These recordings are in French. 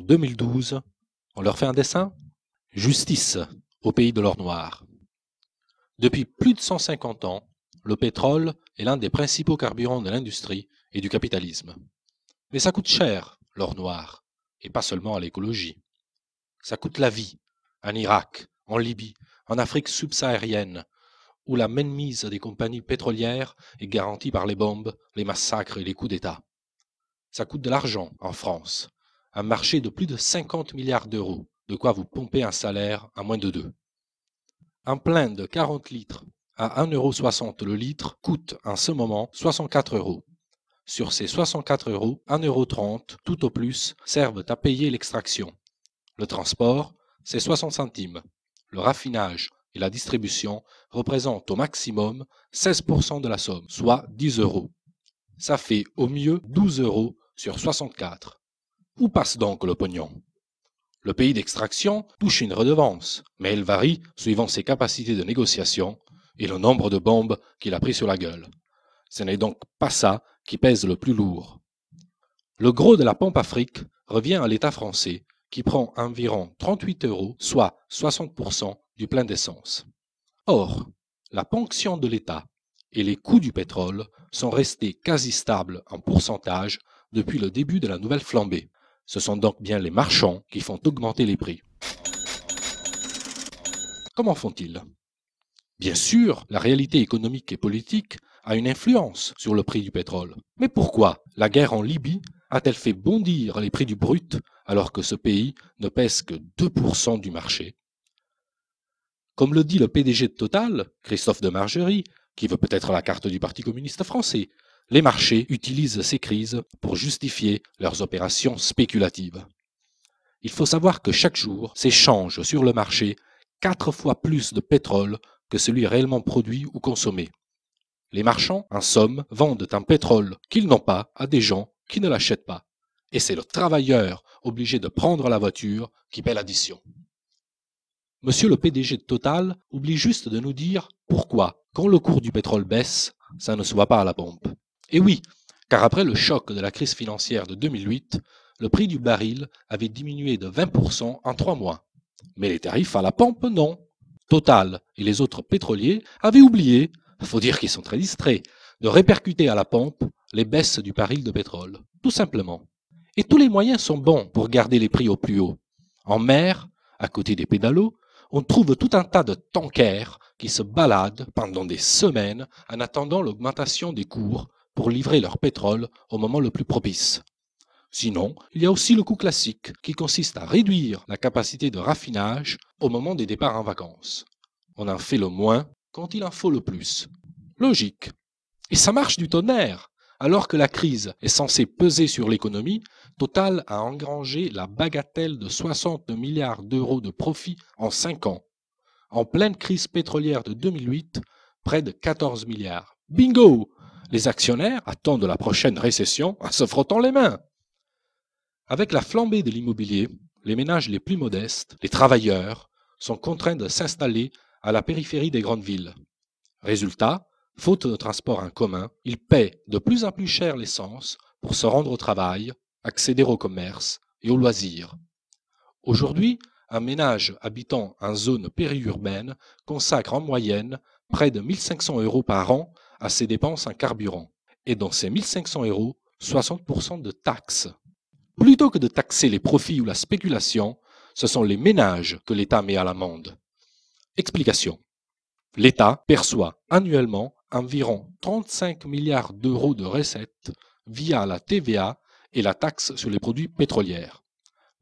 2012, on leur fait un dessin? Justice au pays de l'or noir. Depuis plus de 150 ans, le pétrole est l'un des principaux carburants de l'industrie et du capitalisme. Mais ça coûte cher, l'or noir, et pas seulement à l'écologie. Ça coûte la vie, en Irak, en Libye, en Afrique subsaharienne, où la mainmise des compagnies pétrolières est garantie par les bombes, les massacres et les coups d'État. Ça coûte de l'argent en France, un marché de plus de 50 milliards d'euros, de quoi vous pomper un salaire à moins de 2. Un plein de 40 litres à 1,60 € le litre coûte en ce moment 64 €. Sur ces 64 €, 1,30 € tout au plus servent à payer l'extraction. Le transport, c'est 60 centimes. Le raffinage et la distribution représentent au maximum 16% de la somme, soit 10 €. Ça fait au mieux 12 € sur 64. Où passe donc le pognon? Le pays d'extraction touche une redevance, mais elle varie suivant ses capacités de négociation et le nombre de bombes qu'il a pris sur la gueule. Ce n'est donc pas ça qui pèse le plus lourd. Le gros de la pompe Afrique revient à l'État français, qui prend environ 38 €, soit 60% du plein d'essence. Or, la ponction de l'État et les coûts du pétrole sont restés quasi stables en pourcentage depuis le début de la nouvelle flambée. Ce sont donc bien les marchands qui font augmenter les prix. Comment font-ils? Bien sûr, la réalité économique et politique a une influence sur le prix du pétrole. Mais pourquoi la guerre en Libye a-t-elle fait bondir les prix du brut alors que ce pays ne pèse que 2% du marché? Comme le dit le PDG de Total, Christophe Demargerie, qui veut peut-être la carte du Parti communiste français, les marchés utilisent ces crises pour justifier leurs opérations spéculatives. Il faut savoir que chaque jour s'échange sur le marché 4 fois plus de pétrole que celui réellement produit ou consommé. Les marchands, en somme, vendent un pétrole qu'ils n'ont pas à des gens qui ne l'achètent pas. Et c'est le travailleur obligé de prendre la voiture qui paie l'addition. Monsieur le PDG de Total oublie juste de nous dire pourquoi, quand le cours du pétrole baisse, ça ne se voit pas à la pompe. Et oui, car après le choc de la crise financière de 2008, le prix du baril avait diminué de 20% en 3 mois. Mais les tarifs à la pompe, non. Total et les autres pétroliers avaient oublié, faut dire qu'ils sont très distraits, de répercuter à la pompe les baisses du baril de pétrole, tout simplement. Et tous les moyens sont bons pour garder les prix au plus haut. En mer, à côté des pédalos, on trouve tout un tas de tankers qui se baladent pendant des semaines en attendant l'augmentation des cours pour livrer leur pétrole au moment le plus propice. Sinon, il y a aussi le coût classique qui consiste à réduire la capacité de raffinage au moment des départs en vacances. On en fait le moins quand il en faut le plus. Logique. Et ça marche du tonnerre. Alors que la crise est censée peser sur l'économie, Total a engrangé la bagatelle de 60 milliards d'euros de profit en 5 ans. En pleine crise pétrolière de 2008, près de 14 milliards. Bingo! Les actionnaires attendent la prochaine récession en se frottant les mains. Avec la flambée de l'immobilier, les ménages les plus modestes, les travailleurs, sont contraints de s'installer à la périphérie des grandes villes. Résultat, faute de transport en commun, ils paient de plus en plus cher l'essence pour se rendre au travail, accéder au commerce et aux loisirs. Aujourd'hui, un ménage habitant en zone périurbaine consacre en moyenne près de 1 500 € par an à ses dépenses en carburant. Et dans ces 1 500 €, 60% de taxes. Plutôt que de taxer les profits ou la spéculation, ce sont les ménages que l'État met à l'amende. Explication. L'État perçoit annuellement environ 35 milliards d'euros de recettes via la TVA et la taxe sur les produits pétroliers.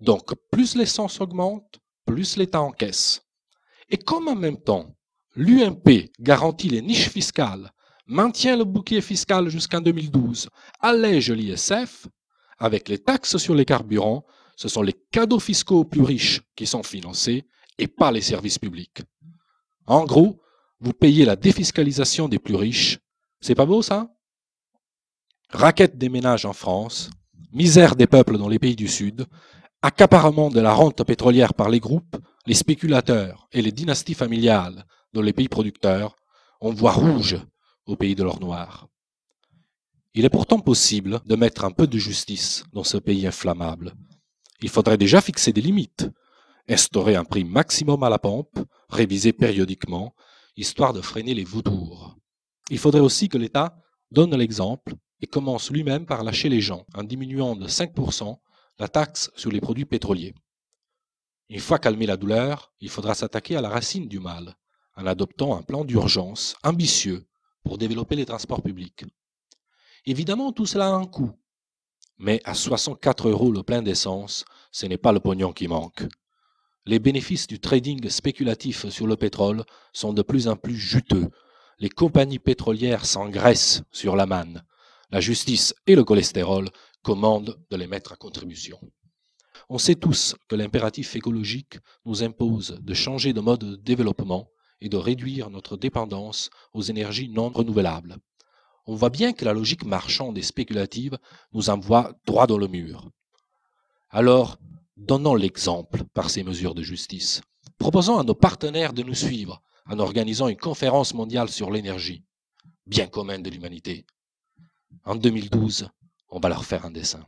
Donc, plus l'essence augmente, plus l'État encaisse. Et comme en même temps, l'UMP garantit les niches fiscales, maintient le bouclier fiscal jusqu'en 2012, allège l'ISF, avec les taxes sur les carburants, ce sont les cadeaux fiscaux aux plus riches qui sont financés et pas les services publics. En gros, vous payez la défiscalisation des plus riches. C'est pas beau ça? Raquette des ménages en France, misère des peuples dans les pays du Sud, accaparement de la rente pétrolière par les groupes, les spéculateurs et les dynasties familiales dans les pays producteurs, on voit rouge au pays de l'or noir. Il est pourtant possible de mettre un peu de justice dans ce pays inflammable. il faudrait déjà fixer des limites, instaurer un prix maximum à la pompe, réviser périodiquement, histoire de freiner les vautours. Il faudrait aussi que l'État donne l'exemple et commence lui-même par lâcher les gens en diminuant de 5% la taxe sur les produits pétroliers. Une fois calmée la douleur, il faudra s'attaquer à la racine du mal en adoptant un plan d'urgence ambitieux pour développer les transports publics. Évidemment, tout cela a un coût, mais à 64 € le plein d'essence, ce n'est pas le pognon qui manque. Les bénéfices du trading spéculatif sur le pétrole sont de plus en plus juteux. Les compagnies pétrolières s'engraissent sur la manne. La justice et le cholestérol commandent de les mettre à contribution. On sait tous que l'impératif écologique nous impose de changer de mode de développement et de réduire notre dépendance aux énergies non renouvelables. On voit bien que la logique marchande et spéculative nous envoie droit dans le mur. Alors, donnons l'exemple par ces mesures de justice. Proposons à nos partenaires de nous suivre en organisant une conférence mondiale sur l'énergie, bien commun de l'humanité. En 2012, on va leur faire un dessin.